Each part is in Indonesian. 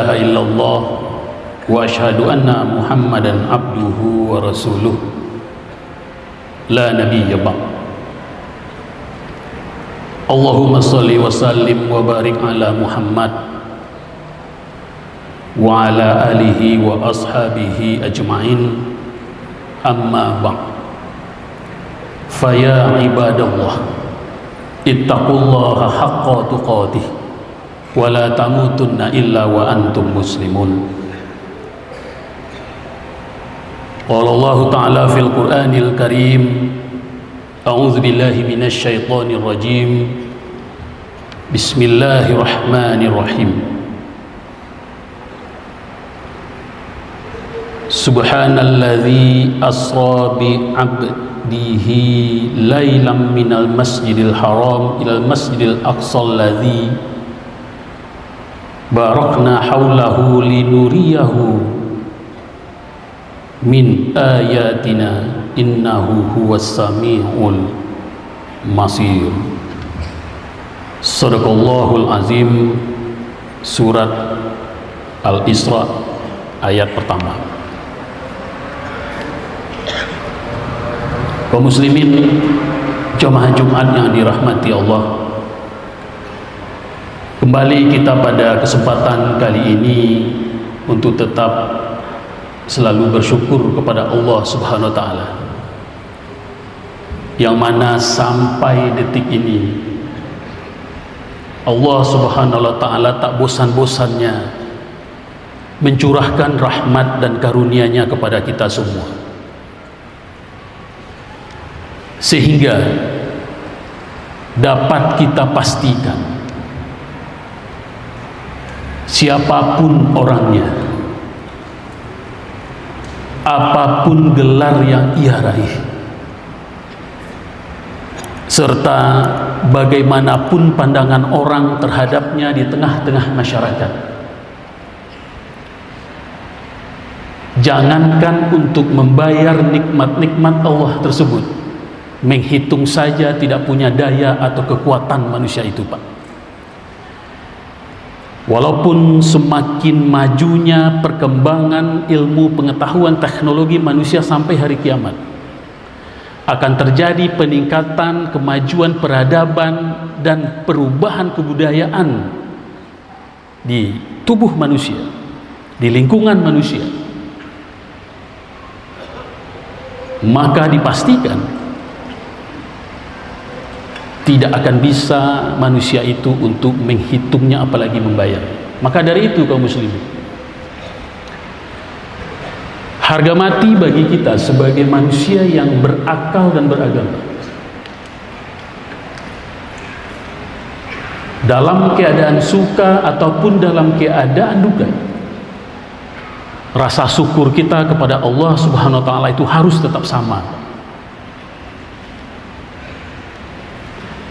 ilaha illallah wa asyhadu anna Muhammadan abduhu wa rasuluh la nabiyya ba'd. Allahumma shalli wa sallim wa barik ala Muhammad wa ala alihi wa ashabihi ajma'in, amma ba'd. Faya ibadallah, ittaqullaha haqqa tuqatih wa la tamutunna illa wa antum muslimun. Qala Allah ta'ala fil Qur'anil Karim, a'udzu billahi minasy syaithanir rajim. Bismillahirrahmanirrahim. Subhanalladzi asra bi 'abdihi lailan minal masjidil haram ilal masjidil aqsal ladzi barakna haulahu linuriyahu min ayatina innahu huwas samiul basir. Shadaqallahul azim. Surat Al-Isra ayat pertama. Kaum muslimin jamaah Jumat yang dirahmati Allah, kembali kita pada kesempatan kali ini untuk tetap selalu bersyukur kepada Allah Subhanahu wa ta'ala, yang mana sampai detik ini Allah Subhanahu wa ta'ala tak bosan-bosannya mencurahkan rahmat dan karunia-Nya kepada kita semua, sehingga dapat kita pastikan siapapun orangnya, apapun gelar yang ia raih, serta bagaimanapun pandangan orang terhadapnya di tengah-tengah masyarakat, jangankan untuk membayar nikmat-nikmat Allah tersebut, menghitung saja tidak punya daya atau kekuatan manusia itu, Pak. Walaupun semakin majunya perkembangan ilmu pengetahuan teknologi manusia sampai hari kiamat, akan terjadi peningkatan kemajuan peradaban dan perubahan kebudayaan di tubuh manusia, di lingkungan manusia, maka dipastikan tidak akan bisa manusia itu untuk menghitungnya apalagi membayar. Maka dari itu kaum muslimin, harga mati bagi kita sebagai manusia yang berakal dan beragama, dalam keadaan suka ataupun dalam keadaan duka, rasa syukur kita kepada Allah Subhanahu wa ta'ala itu harus tetap sama.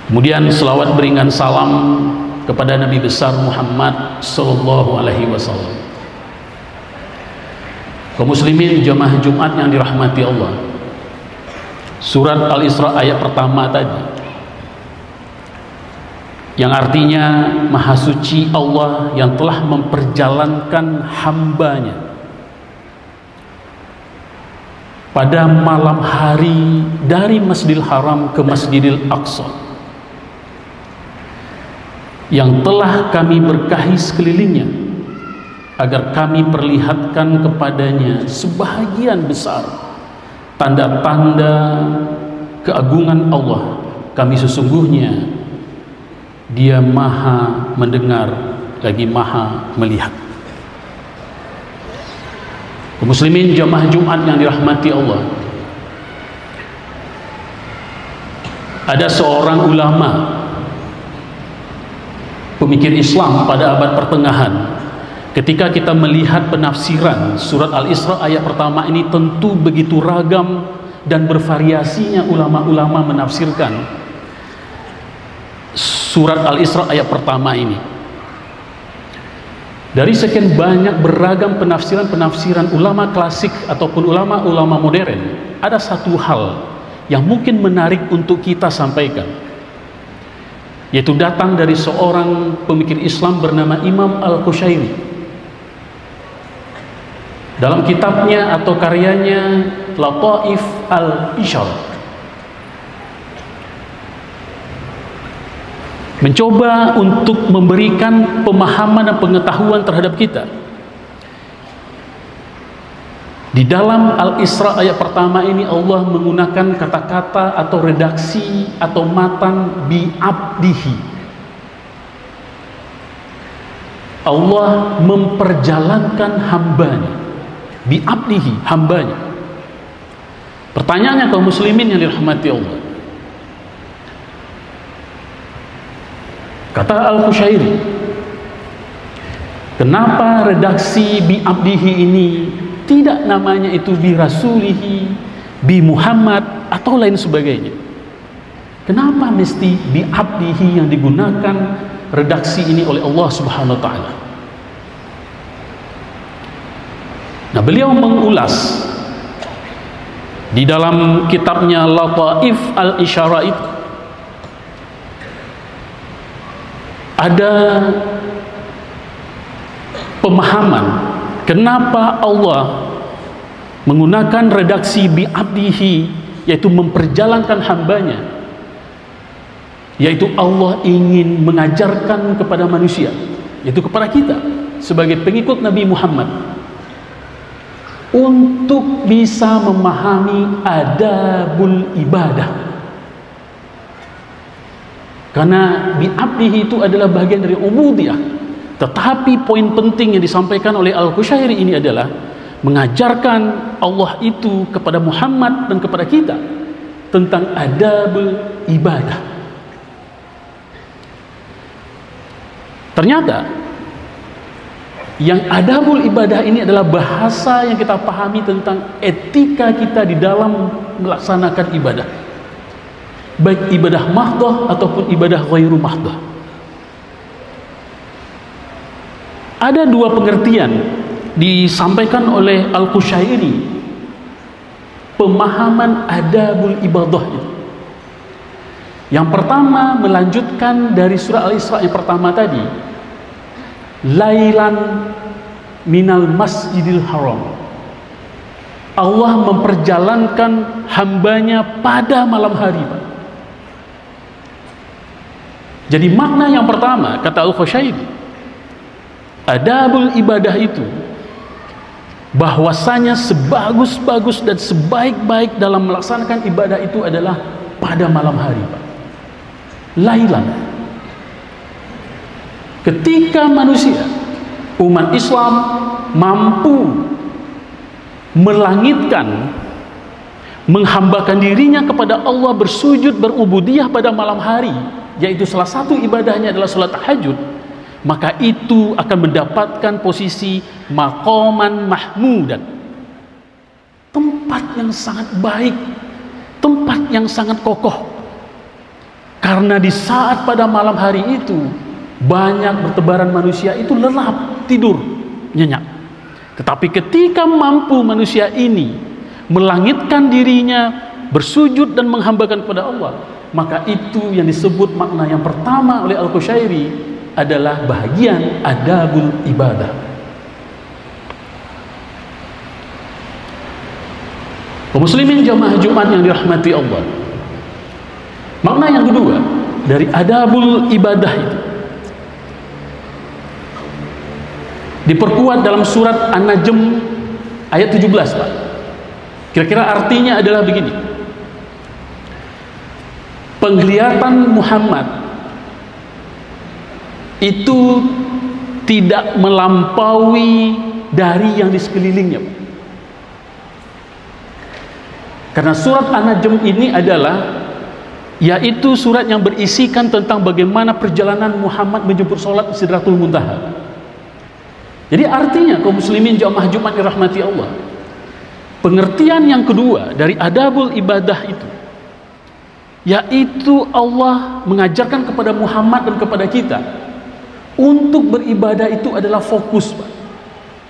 Kemudian selawat beringan salam kepada Nabi besar Muhammad sallallahu alaihi wasallam. Kaum muslimin jamaah Jumat yang dirahmati Allah, surat Al-Isra ayat pertama tadi, yang artinya Maha Suci Allah yang telah memperjalankan hambanya pada malam hari dari Masjidil Haram ke Masjidil Aqsa, yang telah kami berkahi sekelilingnya agar kami perlihatkan kepadanya sebahagian besar tanda-tanda keagungan Allah. Kami sesungguhnya Dia maha mendengar lagi maha melihat. Muslimin jamaah Jumat yang dirahmati Allah, ada seorang ulama pemikir Islam pada abad pertengahan, ketika kita melihat penafsiran surat Al-Isra ayat pertama ini, tentu begitu ragam dan bervariasinya ulama-ulama menafsirkan surat Al-Isra ayat pertama ini. Dari sekian banyak beragam penafsiran-penafsiran ulama klasik ataupun ulama-ulama modern, ada satu hal yang mungkin menarik untuk kita sampaikan, yaitu datang dari seorang pemikir Islam bernama Imam Al-Qushairi. dalam kitabnya atau karyanya Lataif al-Isyarat mencoba untuk memberikan pemahaman dan pengetahuan terhadap kita. Di dalam Al-Isra ayat pertama ini Allah menggunakan kata-kata atau redaksi atau matan bi'abdihi. Allah memperjalankan hambanya, bi'abdihi, hambanya. Pertanyaannya kaum muslimin yang dirahmati Allah, kata Al-Qushairi, kenapa redaksi bi'abdihi ini tidak namanya itu bi rasulihi, bi Muhammad atau lain sebagainya? Kenapa mesti bi abdihi yang digunakan redaksi ini oleh Allah Subhanahu wa taala? Nah, beliau mengulas di dalam kitabnya Lataif al-Isyarat itu ada pemahaman kenapa Allah menggunakan redaksi bi'abdihi, yaitu memperjalankan hambanya, yaitu Allah ingin mengajarkan kepada manusia, yaitu kepada kita sebagai pengikut Nabi Muhammad, untuk bisa memahami adabul ibadah. Karena bi'abdihi itu adalah bagian dari ubudiyah. Tetapi poin penting yang disampaikan oleh Al-Qushairi ini adalah mengajarkan Allah itu kepada Muhammad dan kepada kita tentang adabul ibadah. Ternyata yang adabul ibadah ini adalah bahasa yang kita pahami tentang etika kita di dalam melaksanakan ibadah, baik ibadah mahdoh ataupun ibadah ghairu mahdoh. Ada dua pengertian disampaikan oleh Al-Qushairi pemahaman adabul ibadah itu. Yang pertama melanjutkan dari surah Al-Isra yang pertama tadi, lailan minal masjidil haram. Allah memperjalankan hambanya pada malam hari, Pak. Jadi makna yang pertama, kata Al-Qushairi, adabul ibadah itu bahwasanya sebagus-bagus dan sebaik-baik dalam melaksanakan ibadah itu adalah pada malam hari, Pak. Lailan. Ketika manusia, umat Islam mampu melangitkan, menghambakan dirinya kepada Allah, bersujud, berubudiyah pada malam hari, yaitu salah satu ibadahnya adalah salat tahajud, maka itu akan mendapatkan posisi maqaman mahmudan, tempat yang sangat baik, tempat yang sangat kokoh. Karena di saat pada malam hari itu banyak bertebaran manusia itu lelap, tidur, nyenyak. Tetapi ketika mampu manusia ini melangitkan dirinya, bersujud dan menghambakan kepada Allah, maka itu yang disebut makna yang pertama oleh Al-Qushairi adalah bahagian adabul ibadah. Kaum muslimin jamaah Jumat yang dirahmati Allah, makna yang kedua dari adabul ibadah itu diperkuat dalam surat An-Najm ayat 17, Pak. Kira-kira artinya adalah begini: penglihatan Muhammad itu tidak melampaui dari yang di sekelilingnya. Karena surat An-Najm ini adalah yaitu surat yang berisikan tentang bagaimana perjalanan Muhammad menjemput sholat Sidratul Muntaha. Jadi artinya kaum muslimin jamaah Jumat dirahmati Allah, pengertian yang kedua dari adabul ibadah itu yaitu Allah mengajarkan kepada Muhammad dan kepada kita untuk beribadah itu adalah fokus, Pak.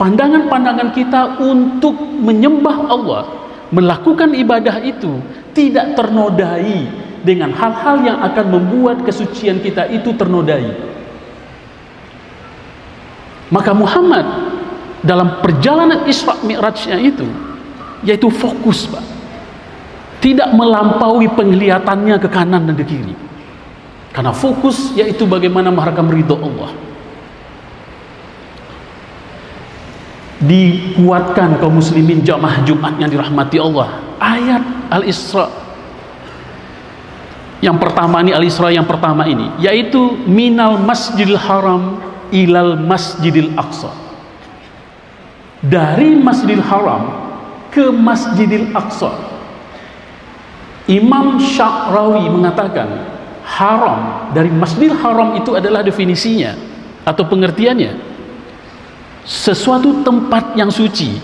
Pandangan-pandangan kita untuk menyembah Allah, melakukan ibadah itu tidak ternodai dengan hal-hal yang akan membuat kesucian kita itu ternodai. Maka Muhammad dalam perjalanan Isra Mi'rajnya itu, yaitu fokus, Pak. Tidak melampaui penglihatannya ke kanan dan ke kiri. Karena fokus yaitu bagaimana mengharapkan ridho Allah. Dikuatkan kaum muslimin jamaah Jumat yang dirahmati Allah. Ayat Al-Isra yang pertama ini, Al-Isra yang pertama ini, yaitu minal masjidil haram ilal masjidil aqsa. Dari Masjidil Haram ke Masjidil Aqsa. Imam Sya'rawi mengatakan haram, dari Masjidil Haram itu adalah definisinya atau pengertiannya sesuatu tempat yang suci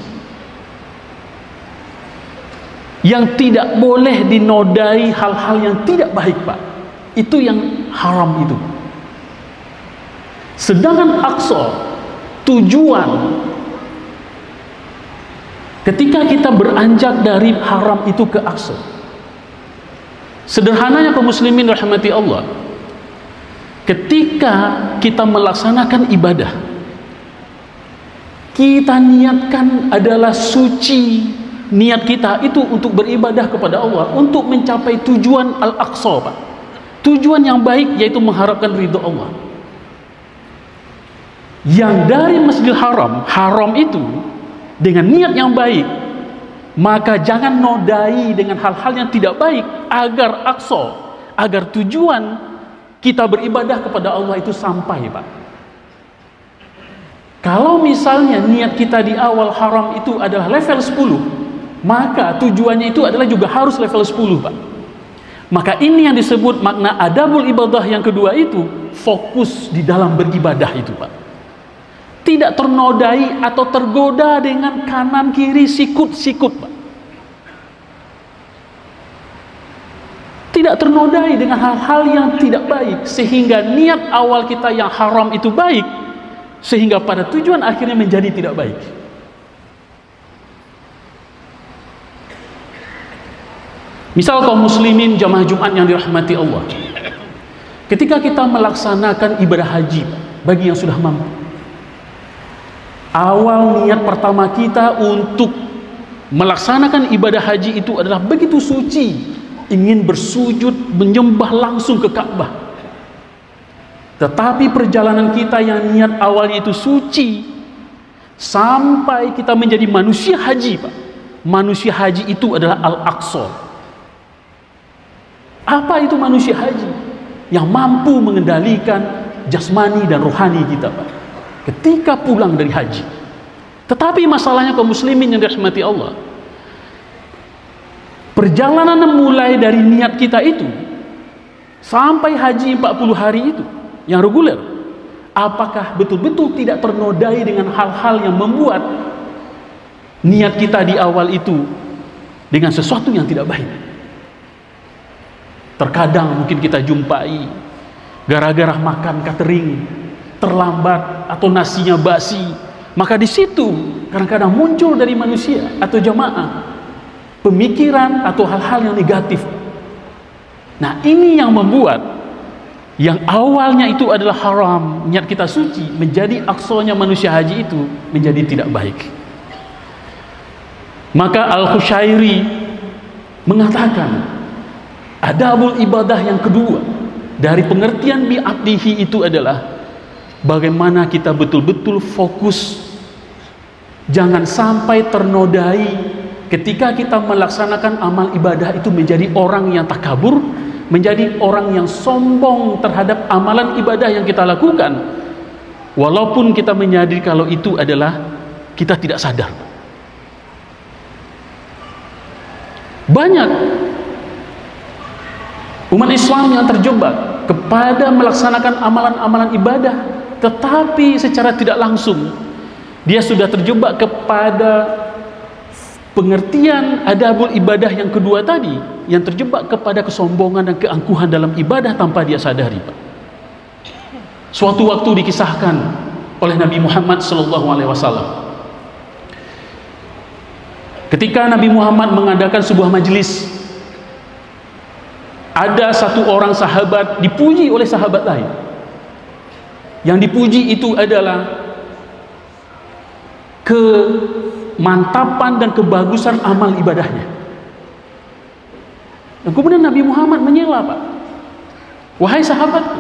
yang tidak boleh dinodai hal-hal yang tidak baik, Pak. Itu yang haram itu. Sedangkan Aqsa, tujuan ketika kita beranjak dari haram itu ke Aqsa, sederhananya kaum muslimin rahmati Allah, ketika kita melaksanakan ibadah, kita niatkan adalah suci, niat kita itu untuk beribadah kepada Allah, untuk mencapai tujuan Al-Aqsa, Pak. Tujuan yang baik yaitu mengharapkan ridho Allah. Yang dari Masjidil Haram, haram itu dengan niat yang baik, maka jangan nodai dengan hal-hal yang tidak baik agar Aqsa, agar tujuan kita beribadah kepada Allah itu sampai, Pak. Kalau misalnya niat kita di awal haram itu adalah level 10, maka tujuannya itu adalah juga harus level 10, Pak. Maka ini yang disebut makna adabul ibadah yang kedua itu, fokus di dalam beribadah itu, Pak. Tidak ternodai atau tergoda dengan kanan kiri sikut-sikut, Pak. Tidak ternodai dengan hal-hal yang tidak baik, sehingga niat awal kita yang haram itu baik, sehingga pada tujuan akhirnya menjadi tidak baik. Misal kaum muslimin jamaah Jumat yang dirahmati Allah, ketika kita melaksanakan ibadah haji, bagi yang sudah mampu, awal niat pertama kita untuk melaksanakan ibadah haji itu adalah begitu suci, ingin bersujud menyembah langsung ke Ka'bah. Tetapi perjalanan kita yang niat awalnya itu suci, sampai kita menjadi manusia haji, Pak. Manusia haji itu adalah Al-Aqsa. Apa itu manusia haji? Yang mampu mengendalikan jasmani dan rohani kita, Pak, ketika pulang dari haji. Tetapi masalahnya kaum muslimin yang dirahmati Allah, perjalanan mulai dari niat kita itu sampai haji 40 hari itu yang reguler, apakah betul-betul tidak ternodai dengan hal-hal yang membuat niat kita di awal itu dengan sesuatu yang tidak baik? Terkadang mungkin kita jumpai gara-gara makan catering terlambat atau nasinya basi, maka di situ kadang-kadang muncul dari manusia atau jamaah pemikiran atau hal-hal yang negatif. Nah, ini yang membuat yang awalnya itu adalah haram, niat kita suci, menjadi aqsanya manusia haji itu menjadi tidak baik. Maka Al-Khusyairi mengatakan adabul ibadah yang kedua dari pengertian bi'abdihi itu adalah bagaimana kita betul-betul fokus, jangan sampai ternodai ketika kita melaksanakan amal ibadah itu menjadi orang yang takabur, menjadi orang yang sombong terhadap amalan ibadah yang kita lakukan, walaupun kita menyadari kalau itu adalah kita tidak sadar. Banyak umat Islam yang terjebak kepada melaksanakan amalan-amalan ibadah, tetapi secara tidak langsung dia sudah terjebak kepada pengertian adabul ibadah yang kedua tadi, yang terjebak kepada kesombongan dan keangkuhan dalam ibadah tanpa dia sadari, Pak. Suatu waktu dikisahkan oleh Nabi Muhammad SAW, ketika Nabi Muhammad mengadakan sebuah majelis, ada satu orang sahabat dipuji oleh sahabat lain. Yang dipuji itu adalah kemantapan dan kebagusan amal ibadahnya. Dan kemudian Nabi Muhammad menyela, Pak, wahai sahabatku,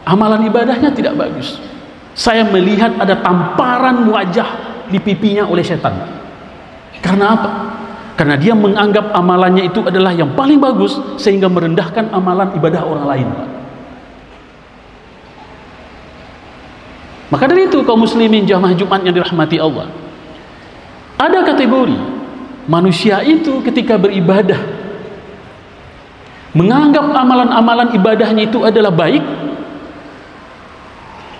amalan ibadahnya tidak bagus. Saya melihat ada tamparan wajah di pipinya oleh setan. Karena apa? Karena dia menganggap amalannya itu adalah yang paling bagus, sehingga merendahkan amalan ibadah orang lain, Pak. Maka dari itu kaum muslimin jamaah Jumat yang dirahmati Allah, ada kategori manusia itu ketika beribadah menganggap amalan-amalan ibadahnya itu adalah baik,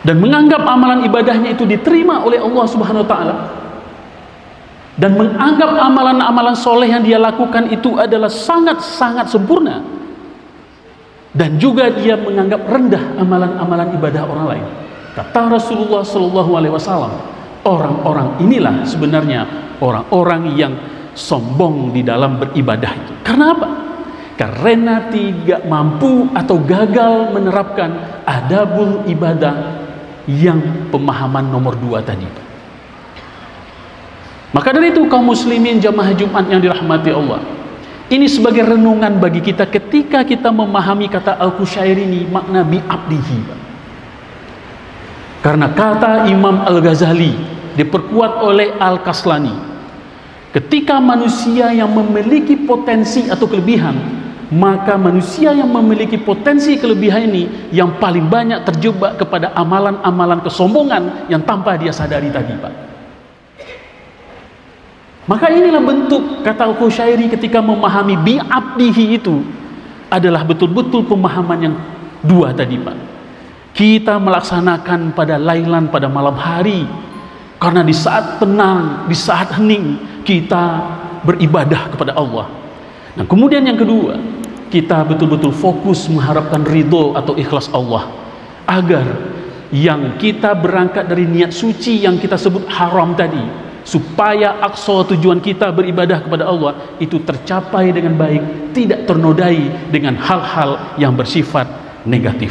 dan menganggap amalan ibadahnya itu diterima oleh Allah Subhanahu wa taala, dan menganggap amalan-amalan soleh yang dia lakukan itu adalah sangat-sangat sempurna, dan juga dia menganggap rendah amalan-amalan ibadah orang lain. Kata Rasulullah Shallallahu Alaihi Wasallam, orang-orang inilah sebenarnya orang-orang yang sombong di dalam beribadah itu. Karena apa? Karena tidak mampu atau gagal menerapkan adabul ibadah yang pemahaman nomor 2 tadi. Maka dari itu kaum muslimin jamaah Jumat yang dirahmati Allah, ini sebagai renungan bagi kita ketika kita memahami kata Al-Qushairi ini, makna bi'abdihi. Karena kata Imam Al-Ghazali diperkuat oleh Al-Kaslani, ketika manusia yang memiliki potensi atau kelebihan, maka manusia yang memiliki potensi kelebihan ini yang paling banyak terjebak kepada amalan-amalan kesombongan yang tanpa dia sadari tadi, Pak. Maka inilah bentuk kata Al-Qushairi ketika memahami bi'abdihi itu adalah betul-betul pemahaman yang 2 tadi, Pak. Kita melaksanakan pada lailan, pada malam hari, karena di saat tenang, di saat hening kita beribadah kepada Allah. Nah, kemudian yang kedua, kita betul-betul fokus mengharapkan ridho atau ikhlas Allah, agar yang kita berangkat dari niat suci yang kita sebut haram tadi, supaya aqsa tujuan kita beribadah kepada Allah itu tercapai dengan baik, tidak ternodai dengan hal-hal yang bersifat negatif.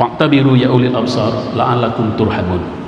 Fa'tabiru ya ulil absar la'allakum turhamun.